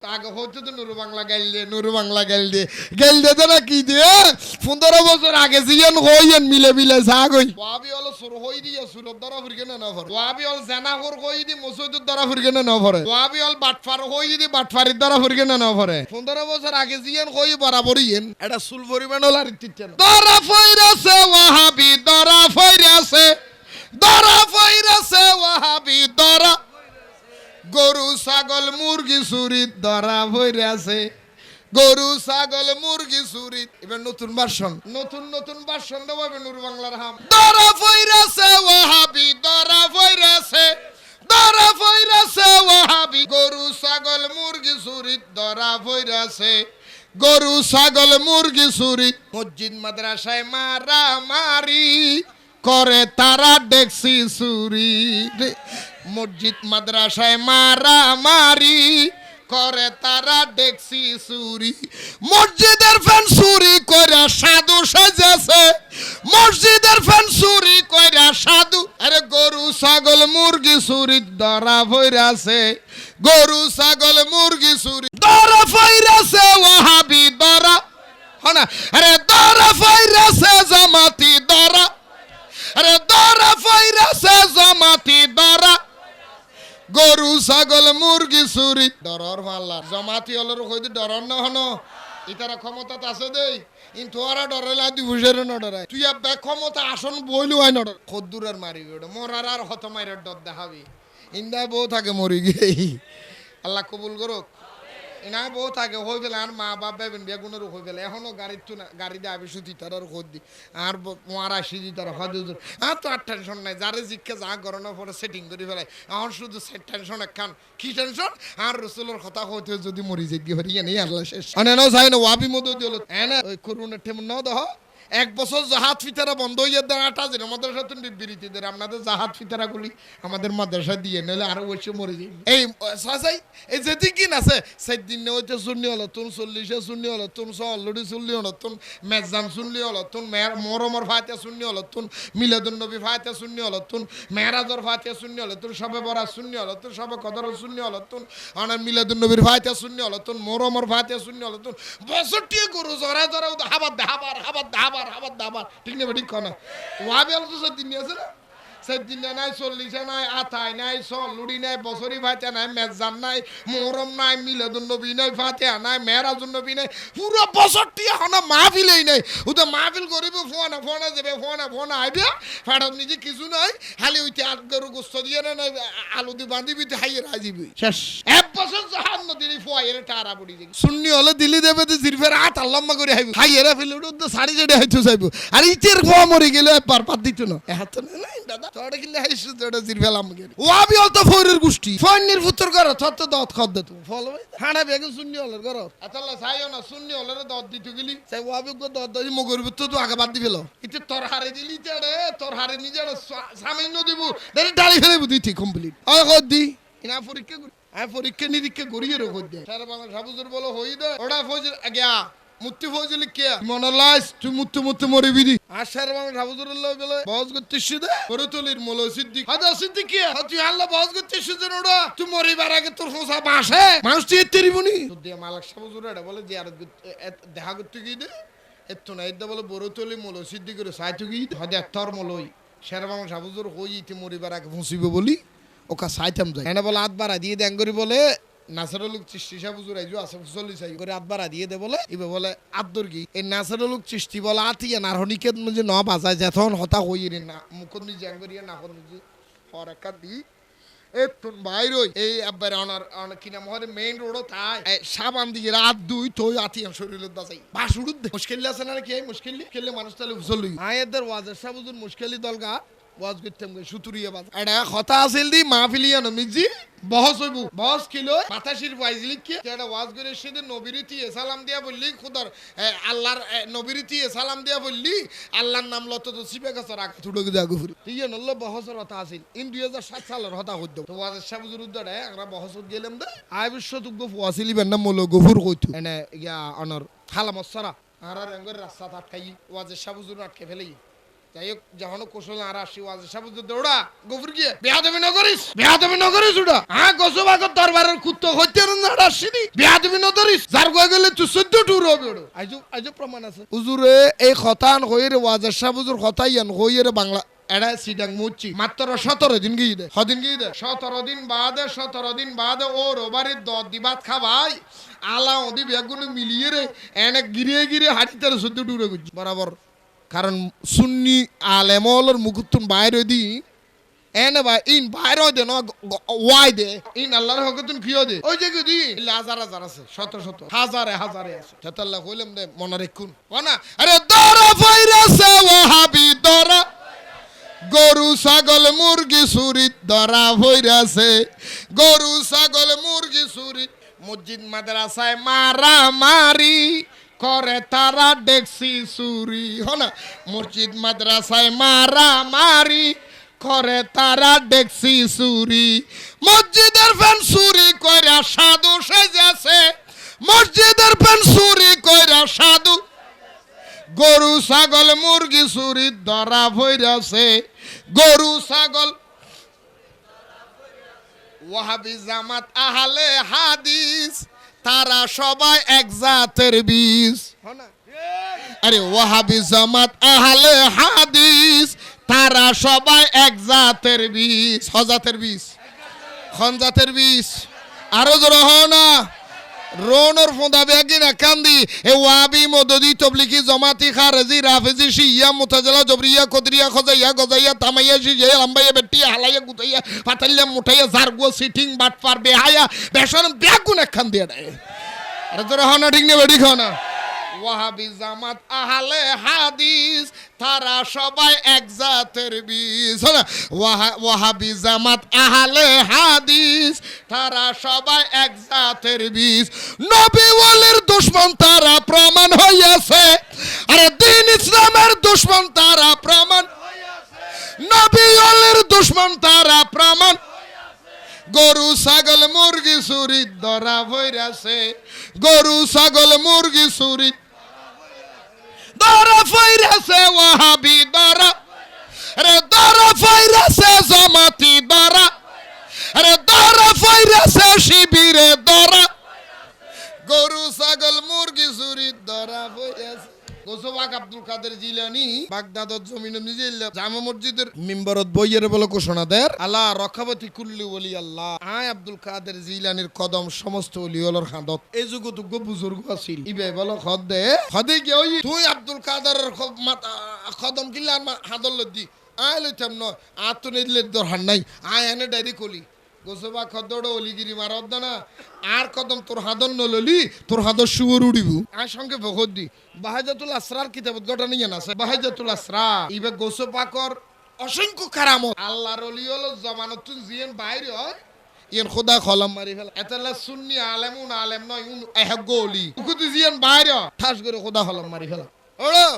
আগে হচ্ছে তো নুরু বাংলা গাইল দে না কি দিয়ে 15 বছর আগে জিয়ান হইয়েন মিলে মিলে জাগ হই ওয়াবি হলো সুর হই দিয়া সুরত দ্বারা ফিরকে না ভরে ওয়াবি হল জানাহর হই দি মসজিদের দ্বারা ফিরকে না ভরে ওয়াবি হল বাটফার হই দি বাটফারির দ্বারা ফিরকে না ভরে 15 বছর আগে জিয়ান হই বরাবরই এন এটা সুল পরিমাণ হল আর তিচ্ছেন দ্বারা ফইরাছে ওয়াহাবি দ্বারা ফইরাছে ওয়াহাবি দ্বারা গরু ছাগল মুরগি চুরিত ধরা ভরে আছে গরু ছাগল মুরগি চুরিত এবার নতুন ভার্সন নতুন ভার্সন দেবো নুর বাংলার হাম ধরা ফইরাছে ওয়াহাবি ধরা ফইরাছে ওয়াহাবি গরু ছাগল মুরগি চুরিত ধরা ফইরাছে গরু ছাগল মুরগি চুরিত মসজিদ মাদ্রাসায় মারামারি করে তারা দেখছি চুরি মসজিদ মাদ্রাসায় মারামারি করে তারা দেখছি চুরি মসজিদের ফ্যান চুরি কইরা সাধু সাজেছে মসজিদের ফ্যান চুরি কইরা সাধু আরে গরু ছাগল মুরগি চুরি ধরা ফইরাছে গরু ছাগল মুরগি চুরি ধরা ফইরাছে ওয়াহাবি ধরা হনা আরে ধরা ফইরাছে জামাতি ধরা আরে ধরা ফইরাছে জামাতি ধরা গরু ছাগল মুরগি চুরি ডরর মাল্লা জমাতি হলর কইদি ডরর না হনো ইতারা ক্ষমতা আছে দেই কিন্তু ওরা ডরাইলা দুই বুঝের না ডরাই তুই বে ক্ষমতা আসন বইলু হয় না ডর খদ্দুরের মারিবি ওটা মরার আর হত মাইরের ডর দেখাবি ইন্দা বউ থাকে মরি গেই আল্লাহ কবুল করুক ইনা বউ থাকে হই ফেলে আর মা বাপ বেবেন বেগুনের হই ফেলে এখনো গাড়ি দিয়ে আবি সুতি তার খোদ দি আর মারা সিজি তার হদুর আর তো আর টেনশন নাই যারে জিজ্ঞে যা গরনের পরে সেটিং করে ফেলে এখন শুধু টেনশন একখান কি টেনশন আর রসুলের কথা হইতে যদি মরি জিজ্ঞে হরি নেই আল্লাহ শেষ অনেক চাই না ওয়াবি মতো দিল এনে ওই করুণের ঠেম ন দেহ এক বছর জাহাজ ফিতারা বন্ধ হয়ে দেওয়াটা যে মাদ্রাসা তো বিবৃতিদের আপনাদের জাহাজ ফিতারাগুলি আমাদের মাদ্রাসা দিয়ে নিলে আরো বসে মরে যাই এই সাসাই এই যেদিন কিন আছে সেই দিন হচ্ছে শূন্য হলো তুন 40 শূন্য হলো তুন 40 শূন্য হলো তুন মেজান শূন্য হলো তুন মরমর ফাতে শূন্য হলো তুন মিলাদুন নবী ফাতে শূন্য হলো তুন মেরাজর ফাতে শূন্য হলো তুন সবে বরা শূন্য হলো তুন সবে কদর শূন্য হলো তুন আনার মিলাদুন নবীর ফাতে শূন্য হলো তুন মরমর ফাতে শূন্য হলো তুন বছরটি গরু জরা জরা হাবার দাবার ঠিক না ঠিক না ওয়াবি আলো তো সেদিন আছে না সেদিন নাই 40 নাই আথাই নাই লুড়ি নাই বছরি ফাতে নাই মেজান নাই মোহরম নাই মিলাদুন নবী নাই ফাতিহা নাই মেরাজুন নবী নাই পুরো বছরটি হনা মাহফিলই নাই ওটা মাহফিল করিব ফোনা যাবে ফোনা আইবে ফাড়ত নিজে কিছু নাই খালি ওইতে আট গরু গোস্ত দিয়ে না আলু দি বাঁধিবি তো হাইয়ে রাজিবি শেষ এক বছর জাহান নদীর ফোয়াইয়ের টারা পড়ি যাবে শূন্য হলে দিলি দেবে তো জিরফের আট আল্লাম্মা করে হাইবি হাইয়েরা ফেলে উঠে সারি জেডে হাইতো যাইব আর ইতের ফোয়া মরে গেলে পারপাত দিত না এত নাই দাদা তোড়ে কিলে হাইছো জেডে জিরফেল আমগে ওয়াবি অল তো ফোরের গুষ্টি ফোনের ফুতর করো তত দত খদ দে তুমি ফলো হাড়া বেগে শূন্য হলে করো আতাল্লাহ চাইও না শূন্য হলে দত দিত গেলি চাই ওয়াবি গো দত দই মগর ভিতর তো আগে বাদ দি ফেলো ইতে তোর হারে দিলি তেড়ে তোর হারে নিজে সামান্য দিব দেরি ডালি ফেলে দিতি কমপ্লিট আয় কদ দি ইনা পরীক্ষা করি পরীক্ষা নিরীক্ষা করিয়ে রেখে দেয় সারা বাংলা সাবুজুর বলো হই দে ওটা ফৌজের গিয়া মুক্তি ফৌজলি কে মনালাস তুই মুত্তু মরিবি দি আর সারা বাংলা সাবুজুর বলে বস করতেছ দে পরতলির মোল সিদ্দিক হাদা সিদ্দিক কে তুই আল্লাহ বস করতেছ জন ওটা তুই মরিবার আগে তোর হোসা বাসে মানুষ তুই তেরিবনি তুই মালাক সাবুজুর এটা বলে জিয়ারত দেখা করতে গিয়ে দে এত না এটা বলে বরতলি মোল সিদ্দিক করে সাইতু গিয়ে হাদা তোর মোলই সারা বাংলা সাবুজুর হই ইতি মরিবার আগে ফুসিব বলি ওকা সাইতাম যায় এনে বলে আতবারা দিয়ে দেন করি বলে নাসারুল চিশতি সাবুজুর আইজু আছে চল্লি চাই করে আতবারা দিয়ে দে বলে ইবে বলে আব্দুর কি এই নাসারুল চিশতি বলে আতিয়া নারহনিকে যে ন বাজায় যখন হতা হই রে না মুখন নি জান করিয়া না কোন জি হরকা দি এতুন বাইরই এই আব্বার অনার কিনা মহরে মেইন রোড তাই সাবান দিয়ে রাত দুই তোই আতিয়া শরীরের বাজাই বাসুড়ুদ মুশকিল আছে না কি মুশকিল খেলে মানুষ তাহলে উজলই আয়েদের ওয়াজের সাবুজুর মুশকিলি দলগা ওয়াজ করতাম সুতুরিয়া বাজ এটা কথা আছিল দি মাহফিলিয়া নমিজি বহস হইব বহস কিলো মাতাশির ফাইজলি কি এটা ওয়াজ করে সেদিন নবীরতি সালাম দিয়া বললি খুদার আল্লাহর নবীরতি সালাম দিয়া বললি আল্লাহর নাম লত তো সিবে কাছে রাখ তুড়কে জাগু ফুরি ঠিক নল্ল বহসের কথা আছিল ইন 2007 সালের কথা হইদ তো ওয়াজের সাবুজুর উদ্দড়ে আমরা বহসত গেলাম দে আই বিশ্ব তুগ ফুয়াছিলি বেন্না মল গফুর কইতু এনে ইয়া অনর খালামসরা আর রঙের রাস্তা আটকাই ওয়াজের সাবুজুর আটকে ফেলেই তাই যখন কুশল আর আসি ওয়াজ সাবুদ দৌড়া গফুর গিয়ে বেয়াদবি ন করিস ওটা হ্যাঁ গোসবাগত দরবারের কুত্তো হইতে না আসিনি বেয়াদবি ন করিস যার কই গেলে তুই 14 টুর হবে ওটা আইজো প্রমাণ আছে হুজুরে এই খতান হইরে ওয়াজ সাবুজুর খতাইয়ান হইরে বাংলা এড়া সিডাং মুচি মাত্র 17 দিন গিয়ে দে হদিন গিয়ে দে 17 দিন বাদে ওর ওবারের 10 দিবাত খাবাই আলা ওদি বেগুন মিলিয়ে রে এনে গিরে হাঁটিতে 14 টুরে গুজি বরাবর কারণ সুন্নি আলেমলর মুকুতুন বাইরে দি এনে ভাই ইন বাইরে দে ন ওয়াই দে ইন আল্লাহর হকতুন কিও দে ওই যে গদি হাজার আছে শত হাজারে আছে তাআল্লাহ কইলাম দে মনে রাখুন কোনা আরে দরা ফাইরাছে ওয়াহাবি দরা গরু ছাগল মুরগি চুরি ধরা হইরাছে গরু ছাগল মুরগি চুরি মসজিদ মাদ্রাসায় মারামারি করে তারা ডেকসি চুরি হনা মসজিদ মাদ্রাসায় মারামারি করে তারা ডেকসি চুরি মসজিদের ফ্যান চুরি কইরা সাধু সেজেছে মসজিদের ফ্যান চুরি কইরা সাধু গরু ছাগল মুরগি চুরি ধরা হইরাছে গরু ছাগল ওয়াহাবি জামাত আহলে হাদিস তারা সবাই এক জাতের বীজ আরে ওয়াহাবি জামাত আহলে হাদিস তারা সবাই এক জাতের বীজ হজাতের বীজ খনজাতের বীজ আরো জোরে হও না রোনর ফোঁদা বেগি না কান্দি এ ওয়াবি মদদি তবলিকি জমাতি খারজি রাফিজি শিয়া মুতাজিলা জবরিয়া কদরিয়া খজাইয়া গজাইয়া তামাইয়া শিজে লাম্বাইয়া বেটিয়া হালাইয়া গুতাইয়া পাতাইয়া মুঠাইয়া জারগো সিটিং বাটপার বেহায়া বেশরম বেগুন একখান দিয়ে দেয় আরে তোরা হনা ঠিক নেই বেডি খাও না ওয়াহাবি জামাত আহলে হাদিস তারা সবাই এক জাতের বীজ ওয়াহাবি জামাত আহলে হাদিস তারা সবাই এক জাতের বীজ নবী ওয়ালির দুশমন তারা প্রমাণ হইয়াছে আরে দ্বীন ইসলামের দুশমন তারা প্রমাণ হইয়াছে নবী ওয়ালির দুশমন তারা প্রমাণ গরু ছাগল মুরগি চুরি ধরা হইরাছে গরু ছাগল মুরগি চুরি ধরা হইরাছে ওয়াহাবি ধরা রে ধরা হইরাছে জামাতি ধরা রে ধরা হইরাছে শিবিরে ধরা গরু ছাগল মুরগি চুরি ধরা হইরাছে গোসবাক আব্দুল কাদের জিলানী বাগদাদত জমিনে নিজে জামা মসজিদের মিম্বরত বইয়ের বলে ঘোষণা দেয় আল্লাহ রক্ষাবতী কুল্লি ওলি আল্লাহ আয় আব্দুল কাদের জিলানীর কদম সমস্ত ওলি ওলর খাদত এই যুগতুগ্য বুজুর্গ আছিল ইবে বলো খদ দে খদে কি ওই তুই আব্দুল কাদেরের কদম কিল্লা হাদল দি আয় লইতাম ন আতো নিলে দরহার নাই আয় এনে ডাইরি কলি গোসবা খদ্দড় অলিগিরি মারদ না আর কদম তোর হাদন নললি তোর হাদর শুয়োর উড়িব আর সঙ্গে ভগত দি বাহাজাতুল আসরার কিতাবত ঘটনা নিয়ে আছে বাহাজাতুল আসরা ইবে গোসপাকর অসংখ্য কারামত আল্লাহর ওলি হলো জামানতুন জিয়েন বাইরে হয় ইয়েন খোদা খলম মারি ফেলা এতলা সুন্নি আলেমুন আলেম নয় উন এহগ ওলি কুতি জিয়েন বাইরে ঠাস করে খোদা খলম মারি ফেলা ওড়ো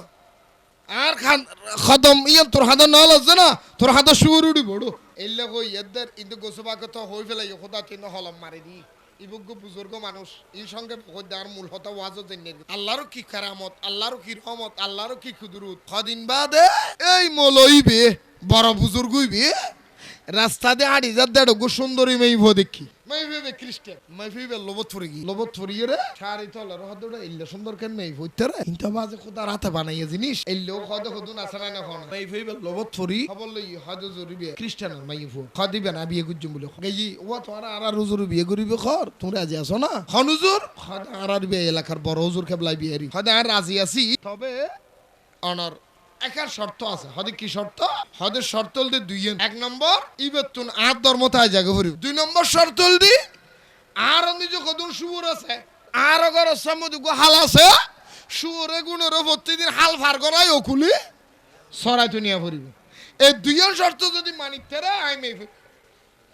আর খান খদম ইয়েন তোর হাদন নল আছে না তোর হাদর শুয়োর উড়িব ওড়ো এলে কই এদের ইন্দু গোসবাকে তো হই ফেলাই খোদা তিন হলম মারি দি ইবুগ্গ বুজুর্গ মানুষ এই সঙ্গে খোদার মূল হতা ওয়াজও জেনে আল্লাহর কি কারামত আল্লাহর কি রহমত আল্লাহর কি কুদরত কদিন বাদে এই মলইবে বড় বুজুর্গ হইবে রাস্তা দিয়ে হাঁটি যা দেড় গো সুন্দরী মেইব দেখি মাইবে খ্রিস্টান মাইবে লোবত ফরিয়ে রে শাড়ি তলার হদটা ইল্লে সুন্দর কেন মেইব হইতে রে ইনটা বাজে খোদা রাতে বানাইয়া জিনিস ইল্লেও খদ খদুন আছে না না কোন মাইবে লোবত ফরি খবর লই হদ জরিবে খ্রিস্টানের মাইব খদিবে না বিয়ে গুজুম বলে গই ও তোরা আর হুজুর বিয়ে করিবে খর তোমরা আজ আসো না খন হুজুর খদ আর বিয়ে এলাকার বড় হুজুর কেবলাই বিয়ে রি খদ আর রাজি আছি তবে অনর একার শর্ত আছে হদে কি শর্ত হদের শর্ত হল দুই এক নম্বর ইবেতুন আর ধর্মতায় জায়গা ভরি 2 নম্বর শর্ত হল দি আর নিজে কদুন সুর আছে আর ঘর সমুদ্র গো হাল আছে সুরে গুণের প্রতিদিন হাল ফার করাই ওকুলি সরাই দুনিয়া ভরিব এই দুইজন শর্ত যদি মানিতে রে আইমে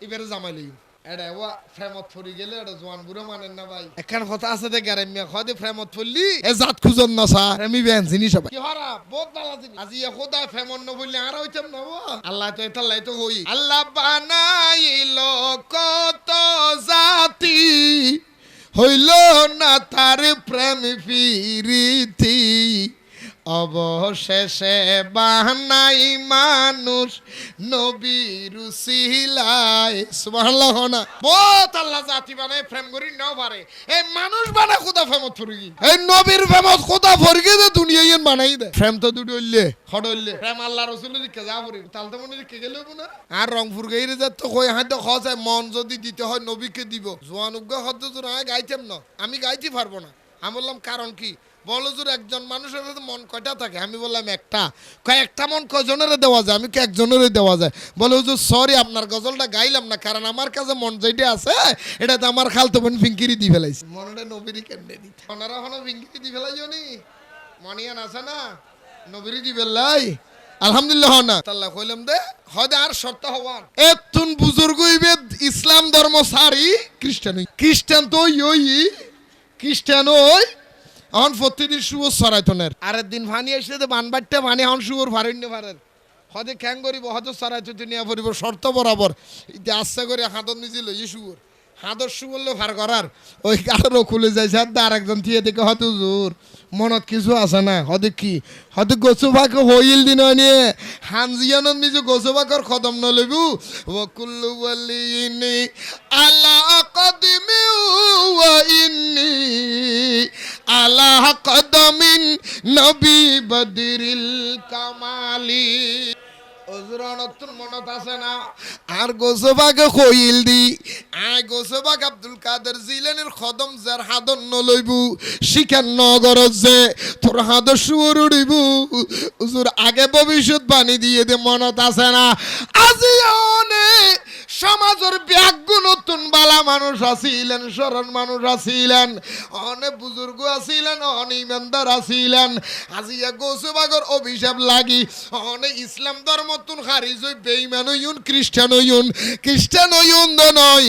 এবারে জামাই লই এটা ওয়া ফ্রেমত ফরি গেলে এটা জওয়ান বুড়ো মানেন না ভাই একখান কথা আছে দে গারে মিয়া খদে ফ্রেমত ফরলি এ জাত খুঁজন না স্যার আমি বেন জিনিস সবাই কি হরা বহুত ভালো জিনিস আজি এ খোদা ফ্রেমন ন বললি আর হইতাম না আল্লাহ তো এটা লাই তো হই আল্লাহ বানাইলো কত জাতি হইল না তার প্রেম ফিরিতি অবশেষে বাহানাই মানুষ নবীর উসিলায় সুবহানাল্লাহ না বহুত আল্লাহ জাতি বানায় প্রেম করি নাও পারে এই মানুষ বানা খোদা ফেমত ফরগি এই নবীর ফেমত খোদা ফরগি দে দুনিয়ায় বানাই দে প্রেম তো দুটো হইলে হড়ইলে প্রেম আল্লাহ রাসূলের দিকে যা পড়ি তাল তো মনে দিকে গেল না আর রংপুর গাইরে যা তো কই হাতে খসায় মন যদি দিতে হয় নবীকে দিব জওয়ানুগা হদ্দ জোর গাইতাম না আমি গাইতে পারবো না আমি বললাম কারণ কি বলো জোর একজন মানুষের মন কয়টা থাকে আমি বললাম একটা কয়েকটা মন কয়জনের দেওয়া যায় আমি কি একজনের দেওয়া যায় বলে হুজুর সরি আপনার গজলটা গাইলাম না কারণ আমার কাছে মন যেটা আছে এটা তো আমার খালতো বোন ফিঙ্কিরি দি ফেলাইছে মনটা নবীরই কেন্দ্রে দিতে ওনারা হলো ফিঙ্কিরি দি ফেলাইছো নি মনিয়ান আছে না নবীরই দি ফেললাই আলহামদুলিল্লাহ না আল্লাহ কইলাম দে হদে আর শর্ত হওয়ার এতুন বুজুর্গ হইবে ইসলাম ধর্ম সারি খ্রিস্টান তো ওই খ্রিস্টান ওই এখন প্রতিদিন শুয়োর সরাইতনের আরের দিন ভানি এসে বানবাট্টা ভানি এখন শুয়োর ভারেন ভারের হদে খ্যাং করিব হয়তো সরাইতে নিয়ে পড়িব শর্ত বরাবর ইতে আস্তে করে হাতত নিছিল ই শুয়োর হাতর শুয়োরলে ভার করার ওই কারো খুলে যাইছে আর একজন থিয়ে দেখে হয়তো জোর মনত কিছু আছে না হদে কি হয়তো গোসুভাকে হইল দিন নিয়ে হানজিয়ানত নিজে গোসুভাকর খদম নলবু ওয়াকুল্লু ওয়ালিনি আলা কদমি ওয়া ইন্নি আলা কদমিন নবী বদরিল কামালি ওজরানতুন মনত আছে না আর গোসবাকে কইল দি আই গোসবাক আব্দুল কাদের জিলানীর খদম যার হাদন নলইবু শিখান নগর যে তোর হাদ সুর উড়িবু হুজুর আগে ভবিষ্যৎ বাণী দিয়ে দে মনত আছে না আজিওনে সমাজের ব্যাগ্য নতুন বালা মানুষ আছিলেন সরল মানুষ আছিলেন অনেক বুজুর্গ আছিলেন অনেক ইমানদার আছিলেন আজিয়া গোসবাগর অভিশাপ লাগি অনেক ইসলাম ধর্ম তুন খারিজ হই বেঈমান হইউন খ্রিস্টান হইউন নয়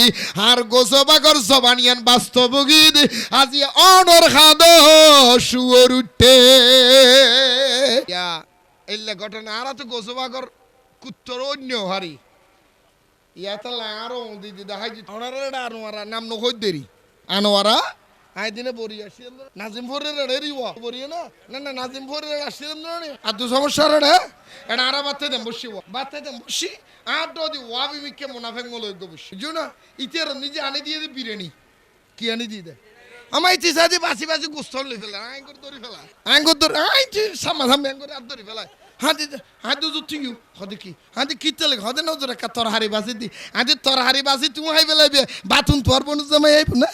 আর গোসবাগর জবানিয়ান বাস্তবগীত আজি অনর খাদ শুয়োর উঠে ইয়া এলে ঘটনা আর তো গোসবাগর কুত্তর অন্য হারি ইয়াতা লাগারো দিদি দেখাই ওনারা আনোয়ারা নাম নকই দেরি আনোয়ারা আই দিনে বড়ি আসিলাম নাজিম ফরের রেড়িওয়া বড়ি না না নাজিম ফরের আসিলাম না আর দু সমস্যা রে এটা আরা বাতে দেন বসি আর যদি ওয়াবি মিকে মুনাফেক মলই গো বসি জুনা ইতের নিজে আনি দিয়ে দে বিরিয়ানি কি আনি দিয়ে দে আমার ইতি সাদি বাসি গোস্ত লই ফেলা আই করে ধরি ফেলা আই করে ধরি আই সামাধান ব্যাং করে আর ধরি ফেলা হাদি জুতিও হদে কি হাদি কিতলে হদে নজরে কা তরহারি বাসি দি হাদি তরহারি বাসি তুমি হাই বেলাইবে বাতুন তোর বনু জামাই আইব না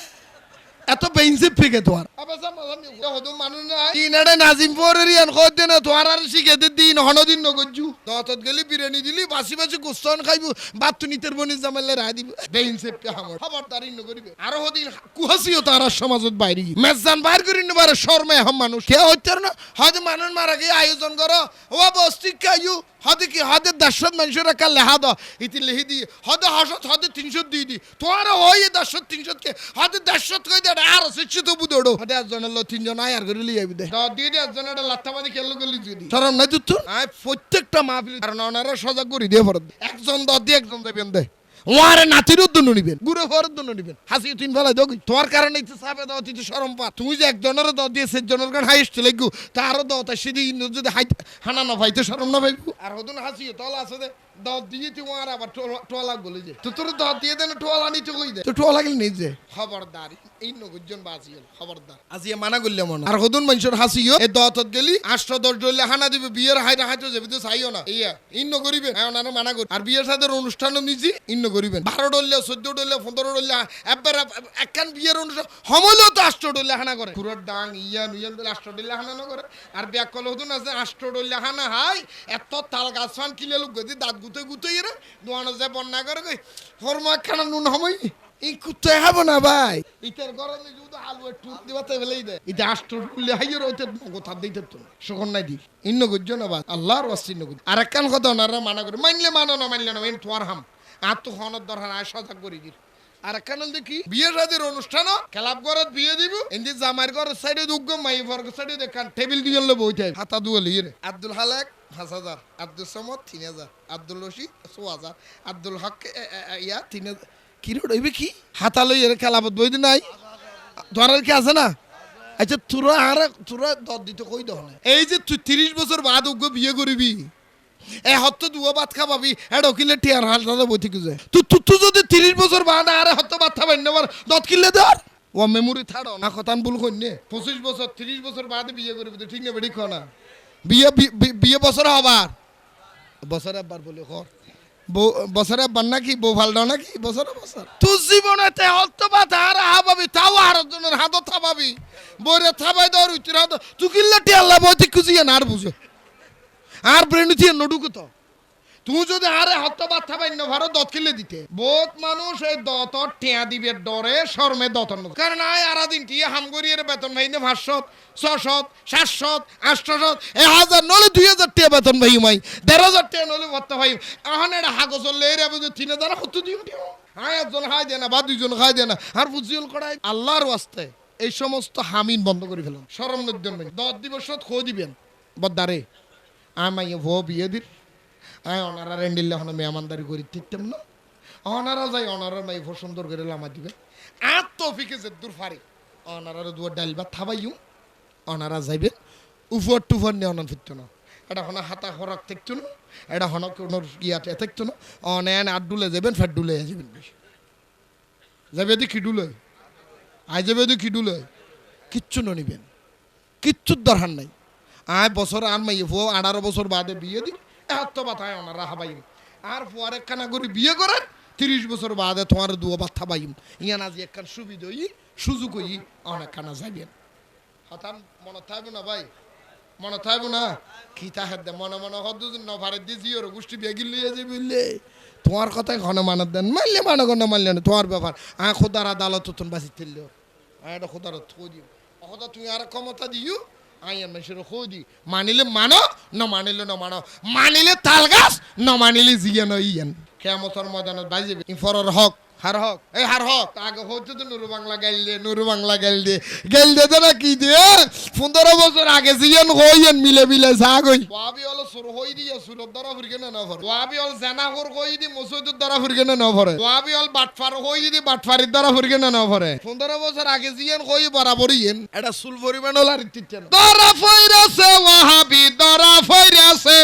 এত বেইনসে ফিকে তোর আবাসা মালামি হদু মানু না ইনাডে নাজিম ফরেরিয়ান কইতে না তোর আর শিখে দে দিন হনদিন নগজু দতত গেলি বিরিয়ানি দিলি বাসি গোস্তন খাইবো বাতু নিতের বনি জামাইলে রাই দিব বেইনসে হামর খবরদারি নগরিবে আর হদিন কুহাসিও তারা সমাজত বাইরে মেজান বাইর করি নবারে শর্মে হাম মানুষ কে হইতার না হদ মানুষ মারা কি আয়োজন করো ও বস্তি কাইউ হদে কি হদে 10 মানুষের কা লেহা দ ইতি লেহি দি হদে হাসত হদে 300 দি দি তোর ওই 10 300 কে হদে 100 কই দে আর সচ্চি তো বুদড়ো হদে একজন ল তিনজন আয়ার করে লিয়ে বিদে দ দি দে একজন এটা লাত্তাবাদি কেলু গলি যদি শরম নাই তুই আই প্রত্যেকটা মাহফিল কারণ ওনারা সজাগ করি দিয়ে পড় একজন দ দি একজন দেবেন দে ওয়ারে নাতিরও দন্য নিবেন গুরু ফরত দন্য নিবেন হাসি তিন ফেলাই দগি তোর কারণে ইচ্ছে সাবে দাও তুই শরম পা তুই যে একজনের দ দিয়ে সেজনের গান হাইস্ট লাগু তারও দাও তা সিদি যদি হানা না ভাইতে শরম না ভাইবু আর হদুন হাসি তল আছে দে দাও দিয়ে তুই আর আবার টোলা গলি যে তোর দাও দিয়ে দেন টোলা নিতে কই দে তো টোলা গলি নেই যে খবরদার এই নগজন বাজিল খবরদার আজিয়া মানা গল্লে মন আর হদুন মানুষের হাসিও এ দতত গেলি 810 ডলে হানা দিবে বিয়ের হাইরা হাইতো যাবে তো চাইও না ইয়া ইন্ন করিবে ওনারা মানা করি আর বিয়ের সাথে অনুষ্ঠানও নিজি ইন্ন করিবেন 12 ডলে 14 ডলে 15 ডলে একবার একখান বিয়ের অনুষ্ঠান হমলেও তো 8 ডলে হানা করে পুরো ডাং ইয়া নুয়াল 8 ডলে হানা না করে আর বিয়া কল হদুন আছে 8 ডলে হানা হাই এত তাল গাছ ফান কিলে লোক গদি দাঁত গুতে এরা দোয়ানো যায় বন্যা করে কই ফরমা খানা নুন হমই এই কুত্তে খাবো না ভাই ইতার গরমে যদি আলু একটু দিবাতে ফেলেই দেয় এটা 8 ডলে হাইয়ের হইতে কথা দিতে তো শোকন নাই দি ইন্ন গজ্জ না বা আল্লাহর ওয়াসিন গজ্জ আর একখান কথা ওনারা মানা করে মানলে মানো না মানলে না এন তোর হাম আর তো হনর দরকার আয় সজাগ করে দির আর একখান দেখি বিয়ে শাদীর অনুষ্ঠান ক্লাব ঘরত বিয়ে দিব এন্দি জামাইর ঘরের সাইডে দুগ্গ মাই ফরক সাইডে দেখান টেবিল দিয়ে লো বইতে হাতা দুয়ালি রে আব্দুল হালাক 5000 আব্দুল সমদ 3000 আব্দুল রশিদ 6000 আব্দুল হক ইয়া 3000 কি রইবে কি হাতা লই এর খেলাবত বই নাই ধরার কি আছে না আচ্ছা তোরা দর দিতে কই দহনে এই যে তুই 30 বছর বাদ উগ্র বিয়ে করবি এ হত দুয়া ভাত খাবাবি এড কিলে টিয়ার হাল দাদা বই থেকে যায় তুই যদি 30 বছর বাদ আরে হত ভাত খাবাই নেবার দত কিলে ধর ও মেমোরি থাড় না কথান ভুল কইনে 25 বছর 30 বছর বাদে বিয়ে করবি তো ঠিক না বেড়ি না বিয়ে বছর হবার বছরে একবার বলে কর বছরে একবার নাকি বউ ভাল দাও নাকি বছরে বছর তুই জীবনেতে হত ভাত আর হাবাবি তাও আর জনের হাত থাবাবি বইরে থাবাই দর উচির হাত তুই কিলে টিয়ার লাভ হইতে খুঁজিয়ে না আর বুঝো আর ব্রেন্ড দিয়ে নডুকো তো তুই যদি আরে হত বাচ্চা পাই না ভারত দত কিলে দিতে বহুত মানুষ এই দত টিয়া দিবে ডরে শর্মে দতন কারণ আয় আরা দিন টিয়া হামগরিয়ের বেতন ভাইনে 500 600 700 800 1000 নলে 2000 টিয়া বেতন ভাই মাই 15000 টিয়া নলে ভত্তা ভাই এখন এটা হাগো চললে এর বুঝে 3000 কত দিও আয় একজন খাই দেনা বা দুইজন খাই দেনা আর বুঝিয়ল করাই আল্লাহর ওয়াস্তে এই সমস্ত হামিন বন্ধ করে ফেলুন শরম নদ্দন ভাই 10 দিবসত খো দিবেন বদারে আমায় ভো বিয়ে দিন আয় ওনারা রেন্ডিল্লা হন মেহমানদারি করি ঠিকতাম না ওনারা যাই ওনারা মাই ভো সুন্দর করে লামা দিবে আর তৌফিকে যে দূর ফারি ওনারা দুয়ার ডাল বা থাবাইও ওনারা যাইবে উফর টুফর নিয়ে অনন ফিরত না এটা হন হাতা খরক থাকতো না এটা হন কোনো ইয়াতে থাকতো না অনেন আর ডুলে যাবেন ফের ডুলে যাবেন বেশি যাবে দি কি ডুলে আই যাবে দি কি ডুলে কিচ্ছু নিবেন কিচ্ছুর দরকার নাই আয় বছর আর মাই ভো 18 বছর বাদে বিয়ে দি এত বাতায় ওনারা হাবাইম আর পরে একখানা করে বিয়ে করেন 30 বছর বাদে তোমার দুয়া বাত হাবাইম ইয়ান আজ একখান সুবিধা সুযোগ হই অনেক খানা যাবেন হতাম মনে থাকবো না ভাই মনে থাকবো না কি তাহার দে মনে মনে হদ্দু নভারে দি জিওর গোষ্ঠী বেগিল লিয়ে যে বুঝলে তোমার কথাই ঘন মানত দেন মানলে মানে ঘন মানলে না তোমার ব্যাপার খোদার আদালত তুন বাঁচি তিললেও এটা খোদার থো দিও খোদা তুমি আর ক্ষমতা দিও আইয়ান মানুষের খোদি মানিলে মানো না মানিলে না মানো মানিলে তাল গাছ না মানিলে জিয়ান ইয়ান কেমতর ময়দানত বাজিবে ইনফরর হক হার হক এই হার হক আগে হচ্ছে তো নুরু বাংলা গেল দে না কি দিয়ে 15 বছর আগে জিয়ান হইয়েন মিলে সাগই ওয়াবি হলো সুর হই দিয়ে সুরত দ্বারা ফিরকে না ভরে ওয়াবি হল জানাহর হই দি মসজিদের দ্বারা ফিরকে না ভরে ওয়াবি হল বাটফার হই দি বাটফারির দ্বারা ফিরকে না ভরে 15 বছর আগে জিয়ান হই বরাবরই এন এটা সুল পরিমাণ হল আর তিতেন দ্বারা ফইরাছে ওয়াহাবি দ্বারা ফইরাছে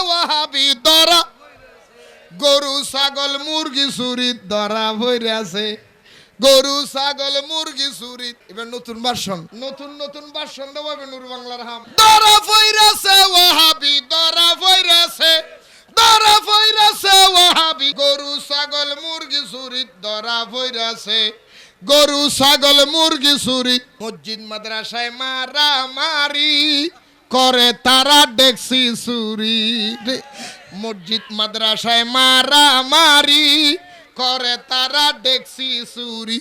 ওয়াহাবি দ্বারা গরু ছাগল মুরগি চুরি ধরা ভরে আছে গরু ছাগল মুরগি চুরি এবার নতুন ভার্সন নতুন ভার্সন দেবো নুর বাংলার হাম ধরা ফইরাছে ওয়াহাবি ধরা ফইরাছে ওয়াহাবি গরু ছাগল মুরগি চুরি ধরা ফইরাছে গরু ছাগল মুরগি চুরি মসজিদ মাদ্রাসায় মারামারি করে তারা দেখছি চুরি মসজিদ মাদ্রাসায় মারামারি করে তারা দেখছি চুরি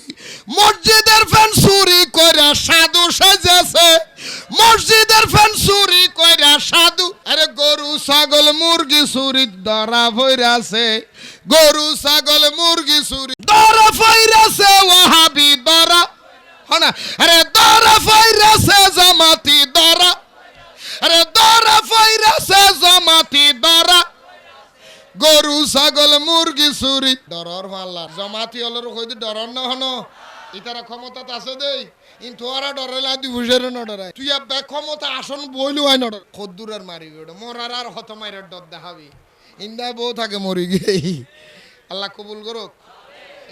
মসজিদের ফ্যান চুরি কইরা সাধু সাজেছে মসজিদের ফ্যান চুরি কইরা সাধু আরে গরু ছাগল মুরগি চুরি ধরা ফইরাছে গরু ছাগল মুরগি চুরি ধরা ফইরাছে ওয়াহাবি ধরা হনা আরে ধরা ফইরাছে জামাতি ধরা আরে ধরা ফইরাছে জামাতি ধরা গরু ছাগল মুরগি চুরি ডরর মাল্লা জমাতি হলর কই ডরর না হনো ইতারা ক্ষমতা আছে দেই কিন্তু ওরা ডরাইলা দুই বুঝের না ডরাই তুই আব্বা ক্ষমতা আসন বইলু হয় না ডর খদ্দুরের মারি ওটা মরার আর হত মাইরের ডর দেখাবি ইন্দা বউ থাকে মরি গেই আল্লাহ কবুল করুক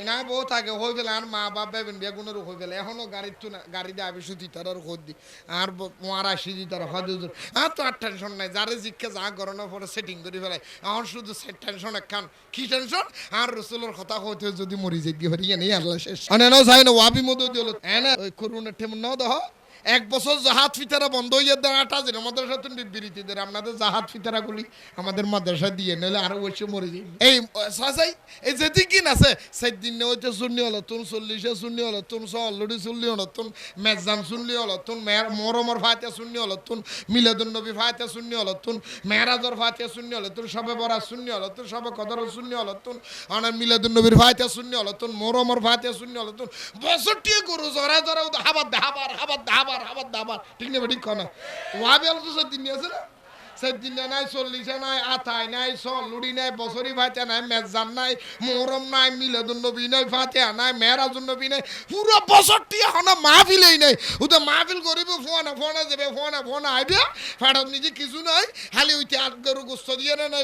ইনা বউ থাকে হই গেলে আর মা বাপ বেবেন বেগুনের হই গেলে এখনো গাড়ির তো না গাড়ি দিয়ে আবি সুতি তার আর খোদ দি আর মারা সিজি তার হজুর আর তো আর টেনশন নাই যারে জিজ্ঞে যা গরনা পরে সেটিং করে ফেলাই এখন শুধু টেনশন একখান কি টেনশন আর রসুলের কথা হইতে যদি মরি জিজ্ঞে ফেরি নেই আল্লাহ শেষ অনেক যাই না ওয়াবি মতো দিল এনে ওই করুণের ঠেমন নাও দেহ এক বছর জাহাজ ফিতারা বন্ধ হয়ে দেওয়াটা যেন মাদ্রাসা তো বিবৃতিদের আপনাদের জাহাজ ফিতারাগুলি আমাদের মাদ্রাসা দিয়ে নিলে আরো বসে মরে যাই এই সাজাই এই যে দিন আছে সেই দিন হইতে শুনলি হলো তুন 40-এ শুনলি হলো তুন 40 শুনলি হলো তুন মেজান শুনলি হলো তুন মরমর ফাতে শুনলি হলো তুন মিলাদুন নবী ফাতে শুনলি হলো তুন মেরাজর ফাতে শুনলি হলো তুন সবে বরা শুনলি হলো তুন সবে কদর শুনলি হলো তুন অনার মিলাদুন নবীর ফাতে শুনলি হলো তুন মরমর ফাতে শুনলি হলো তুন বছরটি গরু জরা হাবার দাবার ঠিক না ঠিক না ওয়াবি আলো তো দিন আছে না সেদিন নাই 40 নাই আতাই নাই সলুড়ি নাই বছরি ভাতে নাই মেজান নাই মোহরম নাই মিলাদুন নবী নাই ফাতিহা নাই মেরাজুন নবী নাই পুরো বছরটি হনা মাহফিলই নাই ওটা মাহফিল করিব ফোনা যাবে ফোনা আইবে ফাড়ার নিজে কিছু নাই খালি ওইতে আট গরু গোস্ত দিয়ে না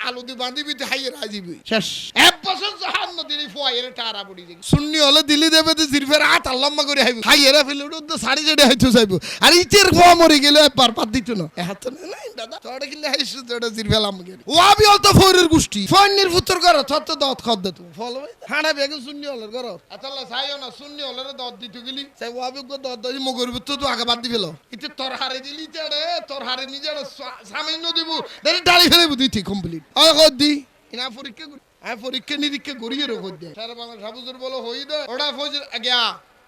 আলু দিয়ে বাঁধিবি হাইয়ে রাজিবি শেষ এক বছর জাহান নদীর ফোয়াইয়ের টারা পড়ি যাবে শূন্য হলে দিল্লি দেবে তো জিরফের আট আল্লাম্মা করে হাইবে হাইয়েরা ফেলে ওটা সাড়ে যেটা হয়তো যাইব আর ইটের খোয়া মরে গেলে পার পাত দিত না এত নাই দাদা তোরা কিনলে হাইছ তোরা জিরফেল আমাকে ও আবি অলতো ফোরের গোষ্ঠী ফোনের ফুতর করো তত দত খদ দে তুমি ফলো হাড়া বেগে শূন্য হলের করো আতাল্লাহ চাইও না শূন্য হলের দত দিত গেলি চাই ও আবি দত দি মগর ভিতর তো আগে বাদ দি ফেলো ইতে তোর হারে দিলি তেড়ে তোর হারে নিজে সামান্য দিব দাঁড়ি ডালি ফেলে বুঝি ঠিক কমপ্লিট আয় কর দি ইনা পরীক্ষা করি আমি পরীক্ষা নিরীক্ষা করিয়ে রেখে দেয় সারা বাংলা সাবুজুর বলো হই দে ওটা ফৌজের গিয়া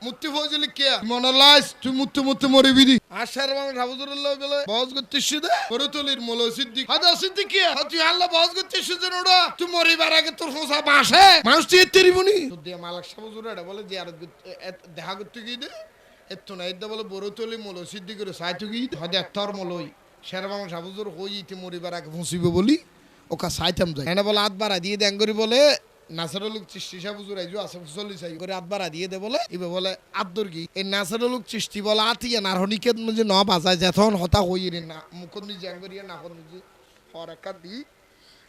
মুক্তি ফৌজলি কে মনালাইস তুই মুত্তু মরিবি দি আর সারা বাংলা সাবুজুরুল্লাহ বলে বস করতেছ দে করতলির মোলো সিদ্দিক হাদা সিদ্দিক কে তুই আল্লাহ বস করতেছ যেন ওটা তুই মরিবার আগে তোর ফোসা বাসে মানুষ তুই তেরিবনি তো দে মালিক সাবুজুর এটা বলে জিয়ারত দেখা করতে গিয়ে দে এত না এটা বলে বড়তলি মোলো সিদ্দিকের সাইতু গিয়ে হাদা তোর মোলই সারা বাংলা সাবুজুর হই ইতি মরিবার আগে ফসিবে বলি ওকা সাইতাম যায় এনে বলে হাত বাড়া দিয়ে দেন করি বলে নাসারুল চিশতি সাবুজুর আইজু আছে চল্লিশ আই করে হাত বাড়া দিয়ে দে বলে ইবে বলে আব্দুর কি এই নাসারুল চিশতি বলে আতিয়া নারহনিকে যে ন বাজায় যখন হতা হই রে না মুখন নি জান করিয়া না কোন জি হরকা দি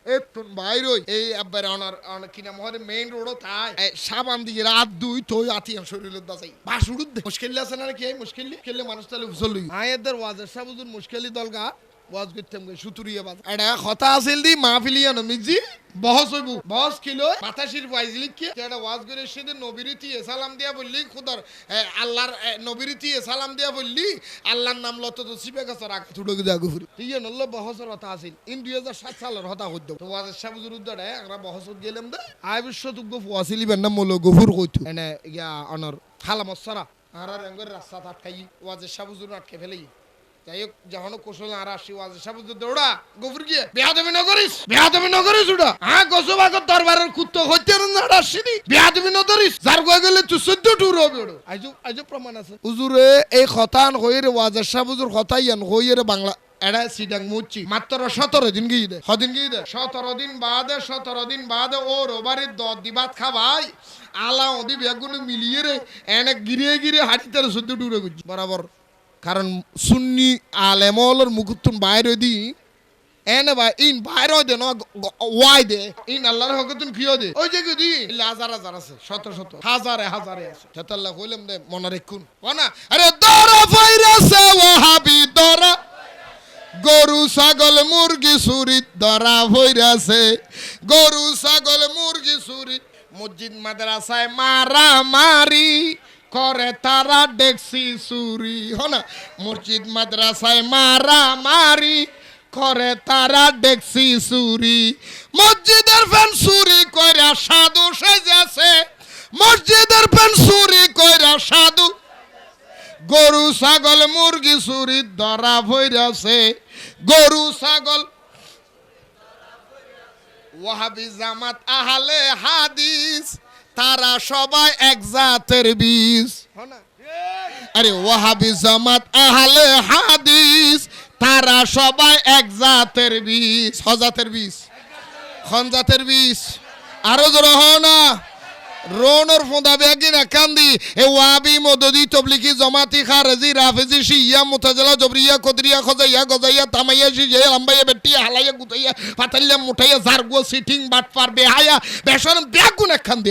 এতুন বাইরই এই আব্বার অনার কিনা মহরে মেইন রোডও তাই সাবান দিয়ে রাত দুই তোই আতিয়া শরীরের দাসাই বাসুড়ুদ দে মুশকিল আছে না কি মুশকিল খেলে মানুষ তাহলে উছলই আয়েদের ওয়াজের সাবুজুর মুশকিলি দলগা ওয়াজ করতাম গে সুতুরিয়া বাজ এটা কথা আছিল দি মাহফিলিয়া নমিজি বহস হইব বহস কিলো বাতাসির ওয়াজ লিখকে এটা ওয়াজ করে সেদিন নবীরতি সালাম দিয়া বললি খুদার আল্লাহর নবীরতি সালাম দিয়া বললি আল্লাহর নাম লত তো সিবে গাছ রাখ ছুটকে জাগু ফুরি ঠিক নল্ল বহসের কথা আছিল ইন 2007 সালের কথা হইদ তো ওয়াজ সাবুজুর উদ্দড়ে আমরা বহসত গেলাম দে আই বিশ্বতুগ ওয়াসিলি বেন্না মলো গফুর কইতু এনে ইয়া অনর খালামসরা আর রঙের রাস্তা আটকাই ওয়াজ সাবুজুর আটকে ফেলেই যাই হোক যখন কৌশল আর আসি ওয়াজ সাবুজুর দৌড়া গফুর গিয়ে বেয়াদবি নগরিস ওটা হ্যাঁ গোসবাগর দরবারের কুত্তো হইতে না আসিনি বেয়াদবি নগরিস যার গয় গেলে তুই 14 টুর হবে ওটা আইজো প্রমাণ আছে হুজুরে এই খতান হইরে ওয়াজ সাবুজুর খতাইয়ান হইরে বাংলা এডা সিডাং মুচি মাত্র 17 দিন গিয়ে দে 17 দিন বাদে ও রোবারি দিবাত খাবাই আলা ওদি বেগুন মিলিয়ে রে এনে গিরে হাঁটিতে 14 টুরে গুজি বরাবর কারণ সুন্নি আলেমলর মুকুতুন বাইরে দি এনে ভাই ইন বাইরে দে না ওয়াই দে ইন আল্লাহর হকতুন কিও দে ওই যে গদি হাজার আছে শত হাজারে আছে তাআল্লাহ কইলাম দে মনে রাখুন না আরে দরা ফাইরাসে ওয়াহাবি দরা গরু ছাগল মুরগি চুরি ধরা হইরাছে গরু ছাগল মুরগি চুরি মসজিদ মাদ্রাসায় মারামারি করে তারা ডেকসি চুরি হনা মসজিদ মাদ্রাসায় মারামারি করে তারা ডেকসি চুরি মসজিদের ফ্যান চুরি কইরা সাধু সেজেছে মসজিদের ফ্যান চুরি কইরা সাধু গরু ছাগল মুরগি চুরি ধরা হইরাছে গরু ছাগল ওয়াহাবি জামাত আহলে হাদিস তারা সবাই এক জাতের বীজ আরে ওয়াহাবি জামাত আহলে হাদিস তারা সবাই এক জাতের বীজ হজাতের বীজ খনজাতের বীজ আরো জোরে হও না রোনর ফোঁদা বেগিনা কান্দি এ ওয়াবি মদদি তবলিকি জমাতি খারজি রাফিজি শিয়া মুতাজিলা জবরিয়া কদরিয়া খজাইয়া গজাইয়া তামাইয়া শিয়া লাম্বাইয়া বেটিয়া হালাইয়া গুতাইয়া পাতাইয়া মুঠাইয়া জারগো সিটিং বাটপার বেহায়া বেশরম বেগুনা কান্দি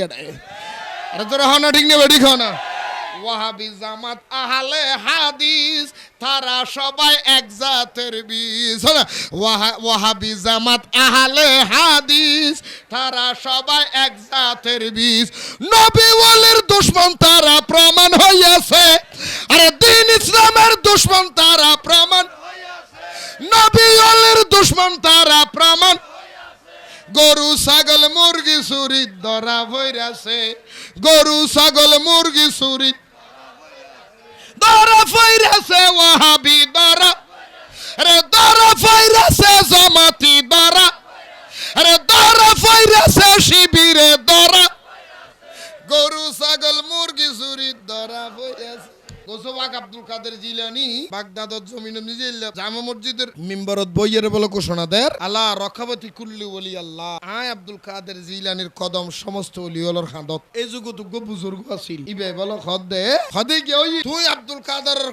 আরে তোরা হনা ঠিক নেই বেডি খানা ওয়াহাবি জামাত আহলে হাদিস তারা সবাই এক জাতের বীজ ওয়াহাবি জামাত আহলে হাদিস তারা সবাই এক জাতের বীজ নবী ওয়ালির দুশমন তারা প্রমাণ হইয়াছে আরে দ্বীন ইসলামের দুশমন তারা প্রমাণ হইয়াছে নবী ওয়ালির দুশমন তারা প্রমাণ গরু ছাগল মুরগি চুরি ধরা হইরাছে গরু ছাগল মুরগি চুরি ধরা হইরাছে ওয়াহাবি ধরা রে ধরা হইরাছে জামাতি ধরা রে ধরা হইরাছে শিবিরে ধরা গরু ছাগল মুরগি চুরি ধরা হইরাছে গোসবাক আব্দুল কাদের জিলানি বাগদাদত জমিনে নিজে জামা মসজিদের মিম্বরত বইয়ের বলে ঘোষণা দেয় আল্লাহ রক্ষাবতী কুল্লি ওলি আল্লাহ আয় আব্দুল কাদের জিলানির কদম সমস্ত ওলিওলর হাদত এই যুগতুগ্য বুজুর্গ আছিল ইবে বলো খদ দে খদে কি ওই তুই আব্দুল কাদেরের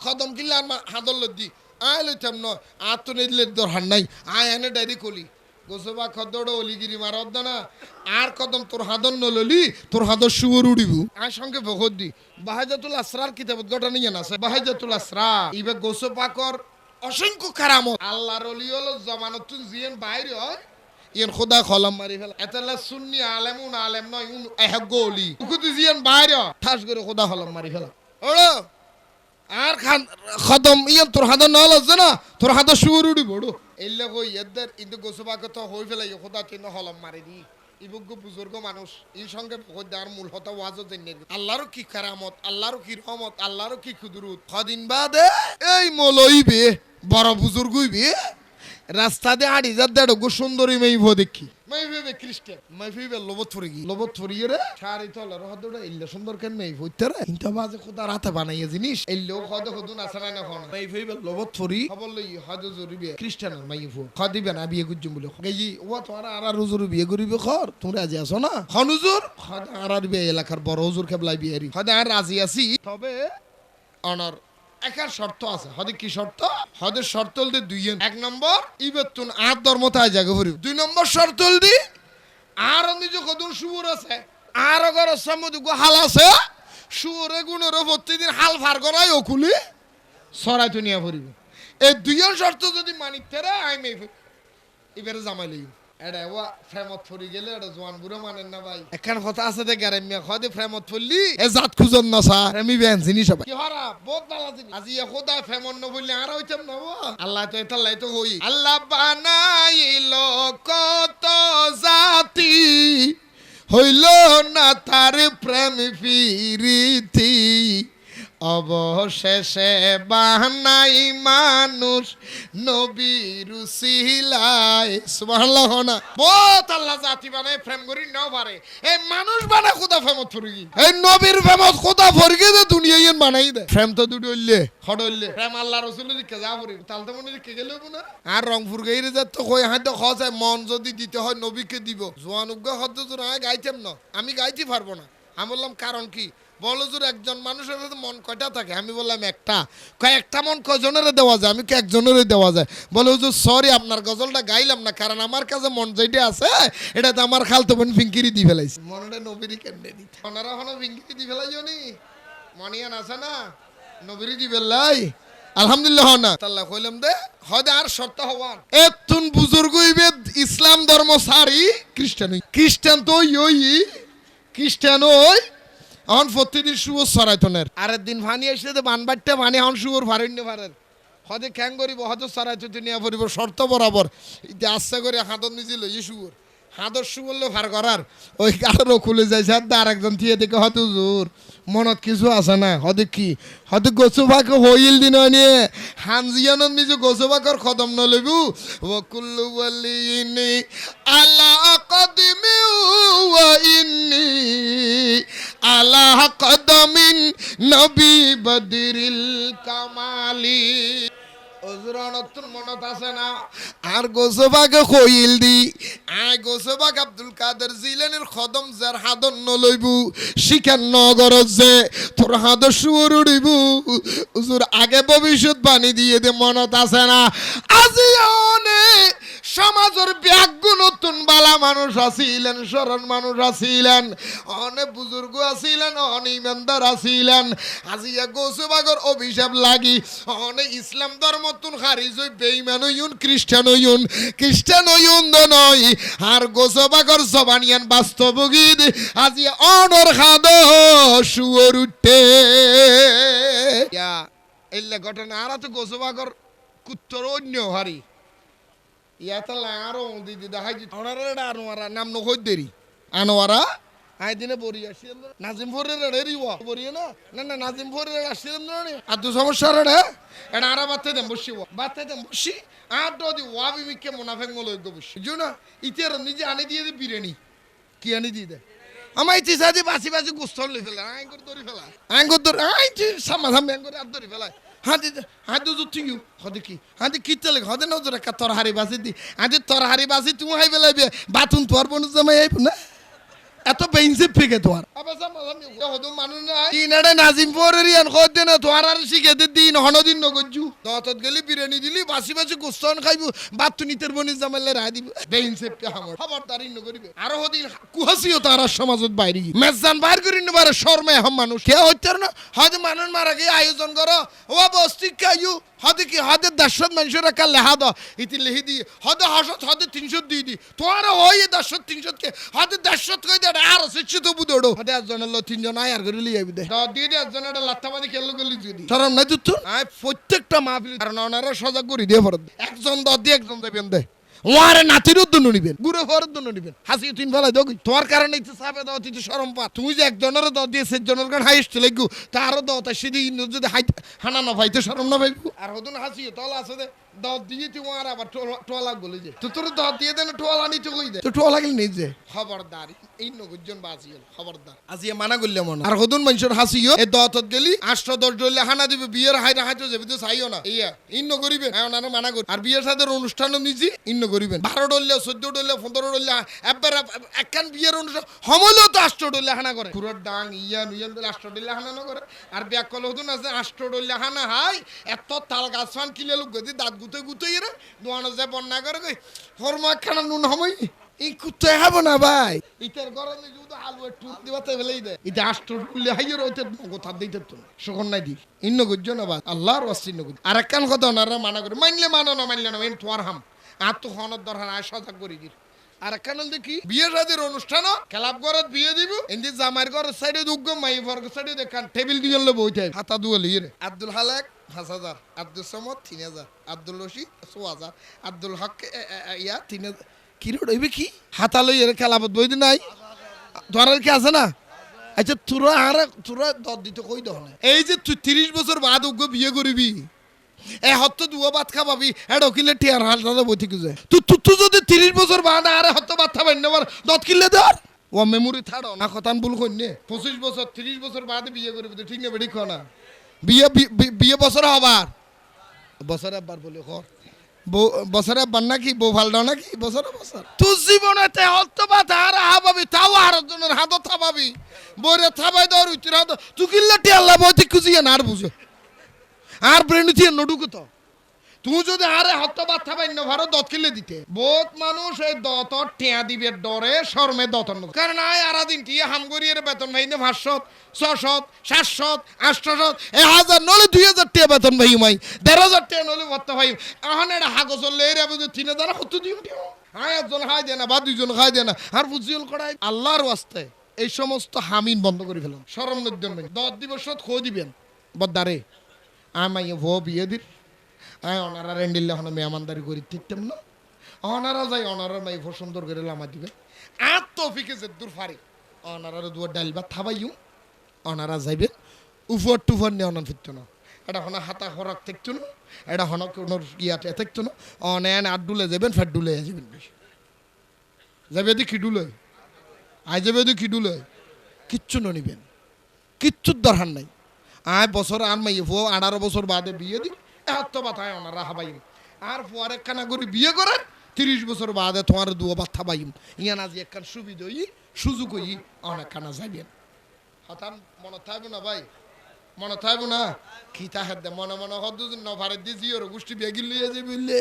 কদম কিল্লা হাদল দি আয় লইতাম ন আত নিলে দরহার নাই আয় এনে ডাইরি কলি গোসবা খদ্দড় অলিগিরি মারদ না আর কদম তোর হাদন নললি তোর হাদর শুয়োর উড়িবু আর সঙ্গে ভগত দি বাহাজাতুল আসরার কিতাবত ঘটনা নিয়ে আছে বাহাজাতুল আসরা ইবে গোসবাকর অসংখ্য কারামত আল্লাহর ওলি হলো জামানতুন জিয়েন বাইরে হয় ইয়েন খোদা খলম মারি ফেলা এতালা সুন্নি আলেমুন আলেম নয় উন এহগ ওলি কুতু জিয়েন বাইরে ঠাস করে খোদা খলম মারি ফেলা ওড়ো আর খদম ইয়েন তোর হাদর নল আছে না তোর হাদর শুয়োর উড়িব ওড়ো এলে কই এদের কিন্তু গোসবাকে তো হই ফেলাই খোদা চিহ্ন হলম মারি দি ইবুগ্য বুজুর্গ মানুষ এই সঙ্গে আর মূল হতা ওয়াজও জেনে আল্লাহরও কি কারামত আল্লাহরও কি রহমত আল্লাহরও কি কুদরত কদিন বাদে এই মলইবে বড় বুজুর্গ হইবে রাস্তা দিয়ে হাঁটি যা দেড় গো সুন্দরী মেইব দেখি মেইবে খ্রিস্টান মেইবে লোবত থরি রে সারি তলে রহদড়া ইল্লা সুন্দর কেন মেইব হইতারে কিন্তু বাজে খোদা রাতে বানাইয়া জিনিস ইল্লো খদ খদুন আসরা না কোন মেইবে লোবত থরি খবরলই হদ জরিবে খ্রিস্টানের মাইফু খদিবে না বিয়ে গুজুম বলে গেই ও তোরা আর হুজুর বিয়ে করিবে খর তোমরা আজ আসো না খন হুজুর খদ আর বিয়ে এলাকার বড় হুজুর কেবলাই বিয়ারি খদ আর রাজি আছি তবে অনার একার শর্ত আছে হদে কি শর্ত হদের শর্ত হল দুই এক নম্বর ইবেতুন আর ধর্মতায় জায়গা ভরি 2 নম্বর শর্ত হল দি আর নিজ কদুন শুয়োর আছে আর অগর সমুদ গো হাল আছে শুয়োরে গুণের প্রতিদিন হাল ফার করাই ওকুলি সরাই দুনিয়া ভরিব এই 2 শর্ত যদি মানিতে রে আই মে ইবেরে জামাই লই এটা ওয়া ফ্রেমত ফরি গেলে এটা জওয়ান বুড়ো মানেন না ভাই একখান কথা আছে দে গারামিয়া খদে ফ্রেমত ফরলি এ জাত খুঁজন না স্যার আমি বেন জিনিস সবাই কি হরা বহুত ভালো জিনিস আজি এ খোদা ফ্রেমন ন বললি আর হইতাম না আল্লাহ তো এতাল্লাই তো হই আল্লাহ বানাইলো কত জাতি হইল না তার প্রেম প্রীতি অবশেষে বানাই মানুষ নবীর উসিলায় সুবহানাল্লাহ না বহুত আল্লাহ জাতি বানায় প্রেম করি নাও পারে এই মানুষ বানায় খোদা প্রেমত ফরগি এই নবীর প্রেমত খোদা ফরগি দে দুনিয়ায় বানাই দে প্রেম তো দুটো হইলে হড়ইলে প্রেম আল্লাহ রাসূলের দিকে যা পড়ি তালতে মনে দিকে গেলে না আর রংপুর গাইরে যা তো কই হাতে খসে মন যদি দিতে হয় নবীকে দিব জওয়ান উগ্গা হদ্দ জোরা গাইতাম না আমি গাইতে পারবো না আমি বললাম কারণ কি বলো জোর একজন মানুষের মন কয়টা থাকে আমি বললাম একটা কয়েকটা মন কজনের দেওয়া যায় আমি কি একজনের দেওয়া যায় বলে হুজুর সরি আপনার গজলটা গাইলাম না কারণ আমার কাছে মন যেটা আছে এটা তো আমার খালতো বোন ফিঙ্কিরি দি ফেলাইছে মনটা নবীরই কেমনে দিতে ওনারা হলো ফিঙ্কিরি দি ফেলাইও নি মনিয়ান আছে না নবীরই দি ফেলাই আলহামদুলিল্লাহ না আল্লাহ কইলাম দে হদে আর শর্ত হওয়ার এতুন বুজুর্গ হইবে ইসলাম ধর্ম সারি খ্রিস্টান তো ওই খ্রিস্টান ওই এখন প্রতিদিন শুয়োর সরাইতনের আরের দিন ভানি এসে বানবাট্টা ভানি এখন শুয়োর ভারণ্য ভারের হদে খ্যাং করিব হয়তো সরাইতে নিয়ে পড়িব শর্ত বরাবর আস্তে করে হাতত নিছিল ই শুয়োর হাতর শুয়োরলে ভার করার ওই কারো খুলে যাইছে আর একজন থিয়ে দেখে হয়তো জোর মনত কিছু আছে না হদে কি হয়তো গোসুভাকে হইল দিন নিয়ে হানজিয়ানত নিজে গোসুভাকর কদম নলইবু ওয়াকুল্লু ওয়ালিনি আলা কদমি ওয়া ইন্নি আলা কদমিন নবী বদরিল কামালি ওজরানতুন মনত আছে না আর গোসবাকে কইল দি আই গোসবাক আব্দুল কাদের জিলানির কদম যার হাদন নলইবু শিখান নগর যে তোর হাদ শুয়োর উড়িবু হুজুর আগে ভবিষ্যৎ বাণী দিয়ে দে মনত আছে না আজি অনেক সমাজের ব্যাগ্য নতুন বালা মানুষ আছিলেন সরল মানুষ আছিলেন অনেক বুজুর্গ আছিলেন অনেক ইমানদার আছিলেন আজিয়া গোসবাগর অভিশাপ লাগি অনেক ইসলাম ধর্ম তুন খারিজ হই বেঈমান হইউন খ্রিস্টান হইউন নয় আর গোসবাগর জবানিয়ান বাস্তবগীত আজিয়া অনর খাদ শুয়োর উঠে ইয়া এল্লা ঘটনা আর তো গোসবাগর কুত্তর অন্য হারি ইয়াতালা আরো দিদি দেখাই ওনারা আনোয়ারা নাম নকই দেরি আনোয়ারা আই দিনে বরি আসিল নাজিম ফরের রেডি ওয়া বরি না না নাজিম ফরের আসিল না আর দু সমস্যা রে এটা আরা বাতে দেন বসি আর দদি ওয়াবি মিকে মুনাফিক মলই গো বসি জুনা ইতের নিজে আনি দিয়ে দে বিরিয়ানি কি আনি দিয়ে দে আমার ইচ্ছে সাথে বাসি বাসি গুস্তল লই ফেলা আঙ্গুর ধরি ফেলা আঙ্গুর ধরে সামাধান আঙ্গুর আর ধরি ফেলায় হাতি হাতি জুতিং হদে কি হাতি কি চলে হদে নজর একটা তরহারি বাসি দি আজ তরহারি বাসি তুমি হাই ফেলাইবে বাতুন তোর বনু জামাই আইব না এত বেইনসে ফিকে তোমার আবার সামাধান হদে মানুষ না ইনাডে নাজিম পরেরিয়ান কইতে না তোর আর শিখে দিন হনদিন নগজু দতত গেলি বিরিয়ানি দিলি বাসি বাসি গুস্তন খাইবো বাতুনিতের বনু জামাইলে রাই দিব বেইনসে কে হামর খবরদারি ন করিবে আর হদিন কুহাসিও তার সমাজত বাইরে মেজান বাইর করি নবারে শর্মে হাম মানুষ কে হচ্ছে না হদ মানুষ মারা গিয়ে আয়োজন করো ও বস্তি কাইউ হদে কি হদে 10 মানুষের কা লেহা দ ইতি লেহি দি হদে হাসত হদে 300 দি দি তোর হই 10 300 কে হদে 100 কই দে আর সচ্চি তো বুদড়ো হদে একজন লো তিনজন আয়ার করে লিয়ে বিদে দ দি দে একজন এটা লাত্তাবাদি খেল গলি যদি শরম নাই তুই আই প্রত্যেকটা মাহফিল আর ননারা সজাগ করে দিয়ে পড় একজন দ দি একজন দেবেন দে ওয়ারে নাতিরও দন্য নিবেন গুরু হওয়ার দন্য নিবেন হাসি তিন ফেলা দেখ তোর কারণে ইচ্ছে সাপে দাও তুই শরম পা তুমি যে একজনের দ দিয়ে সেজনের গান হাইস্ট লাগু তারও দাও তাই সেদি যদি হানা না ভাইতে শরম না ভাইবু আর হদুন হাসি তলা আছে দে দ দিয়ে তুই ওয়ার আবার টোলা বলে যে তো তোর দ দিয়ে দেন টোলা নিতে কই দে তো টোলা গেল নেই যে খবরদার এই নগুজন বাজিল খবরদার আজিয়ে মানা করলে মন আর হদুন মানুষের হাসিও এই দতত গেলি 810 ডলে হানা দিবে বিয়ের হাইরা হাইতো যাবে তো চাইও না ইয়া ইন্ন করিবেন ওনারা মানা করি আর বিয়ের সাথে অনুষ্ঠানও নিজি ইন্ন করিবেন 12 ডলে 14 ডলে 15 ডলে একবার একখান বিয়ের অনুষ্ঠান হমলেও তো 8 ডলে হানা করে পুরো ডাং ইয়ান ডলে 8 ডলে হানা না করে আর ব্যাক কল হদুন আছে 8 ডলে হানা হাই এত তাল গাছান কিলে লোক গদি দাঁত গুতে গুতে এর দোয়ানো যায় বন্যা করে কই ফরমা খানা নুন হমই এই কুত্তে হবো না ভাই ইতার গরমে যদি আলু একটু দিবাতে ফেলেই দেয় এটা 8 ডলে হাইয়ের ওতে কথা দিতে তো সখন নাই দি ইন্ন গুজ্জ না বা আল্লাহর ওয়াসিন গুজ আর একখান কথা ওনারা মানা করে মানলে মানো না মানলে না এন তোর হাম আর তো হনর দরকার আর সজাগ করে দির আর একখান দেখি বিয়ে শাদীর অনুষ্ঠান ক্লাব ঘরত বিয়ে দিব এন্দি জামাইর ঘরের সাইডে দুগ্গ মাই বর্গ সাইডে দেখান টেবিল দিয়ে বইতে হাতা দুয়ালি রে আব্দুল হালাক 5000 আব্দুল সমদ 3000 আব্দুল রশিদ 6000 আব্দুল হক ইয়া 3000 কি রে হইবে কি হাতা লই এর ক্লাবত বই দি নাই ধরার কি আছে না আচ্ছা তোরা দর দিতে কই দহ না এই যে তুই 30 বছর বাদ উগ্গ বিয়ে করবি এ হত্ত দুয়া ভাত খাবাবি এড কিলে টিয়ার হাল দাদা বইতে কি যায় তুই যদি 30 বছর বাদ আরে হত্ত ভাত খাবেন না দত কিলে ধর ও মেমোরি থাড়ো না কথান ভুল কইনে 25 বছর 30 বছর বাদে বিয়ে করবি তো ঠিক না বেডি খনা বিয়ে বছর হবার বছর একবার বলে কর বছরে একবার নাকি বউ ভালো নাকি বছর তুই জীবনেতে হত্ত ভাত আর হাবাবি তাও আর জনের হাত থাবাবি বইরে থাবাই দর উচির হাত তুই কিলে টিয়ার লাভ হইতে খুঁজিয়ে না আর বুঝে আর ব্রেন দিয়ে নডুকো তো তুই যদি আরে হত্ত ভাত থাবাই না ভারত দত কিলে দিতে বহুত মানুষ এই দত টিয়া দিবে ডরে শর্মে দতন কারণ আয় আর দিন টিয়া হামগরিয়ের বেতন ভাই না 500 600 700 800 1000 নলে 2000 টাকা বেতন ভাই মাই 15000 টাকা নলে ভত্তা ভাই এখন এটা হাগো চললে এর বুঝে 3000 হত্ত দিও হায় একজন খাই দেয় না বা দুইজন খাই দেয় না আর বুঝিয়ল করাই আল্লাহর ওয়াস্তে এই সমস্ত হামিন বন্ধ করে ফেলুন শরম লজ্জন নাই 10 দিবসত খো দিবেন বদ্দারে আমাই ভো বিয়ে দিন আয় ওনারা রেন্ডিল এখন মেহমানদারি করি ঠিকতাম না ওনারা যাই ওনারা মাই ভো সুন্দর করে লামা দিবে আর তৌফিকে যে দূর ফারি ওনারা দুয়ার ডাল বা থাবাইও ওনারা যাইবে উফর টুফর নিয়ে অনান ফিরত না এটা হনা হাতা খরক থাকতো না এটা হনা কোনো ইয়াতে থাকতো না অনেন আর ডুলে যাবেন ফের ডুলে যাবেন বেশি যাবে দি কি ডুলে আই যাবে দি কি ডুলে কিচ্ছু নিবেন কিচ্ছুর দরকার নাই আয় বছর আর মাই ভো 18 বছর বাদে বিয়ে দি এত বাতায় ওনারা হাবাইম আর পরে একখানা করে বিয়ে করেন 30 বছর বাদে তোমার দুয়া বাত থাবাইম ইয়ান আজ একখান সুবিধা সুযোগ অনেক খানা যাইবেন হঠাৎ মনে থাকবো না ভাই মনে থাকবো না কি তাহার দে মনে মনে হদ নভারে দিয়ে জিওর গোষ্ঠী বিয়ে গিয়ে যে বুঝলে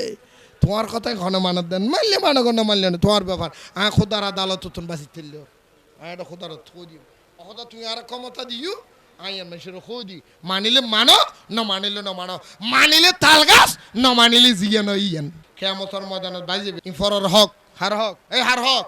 তোমার কথাই ঘন মানত দেন মানলে মানো ঘন মানলে না তোমার ব্যাপার খোদার আদালত তুমি বাঁচি ফেললে এটা খোদার থো দিও খোদা তুমি আর ক্ষমতা দিও আইয়ান মানুষের খোদি মানিলে মানো না মানিলে না মানো মানিলে তাল গাছ না মানিলে জিয়ান ইয়ান কেমতর ময়দানত বাজিবে ফরর হক হার হক এই হার হক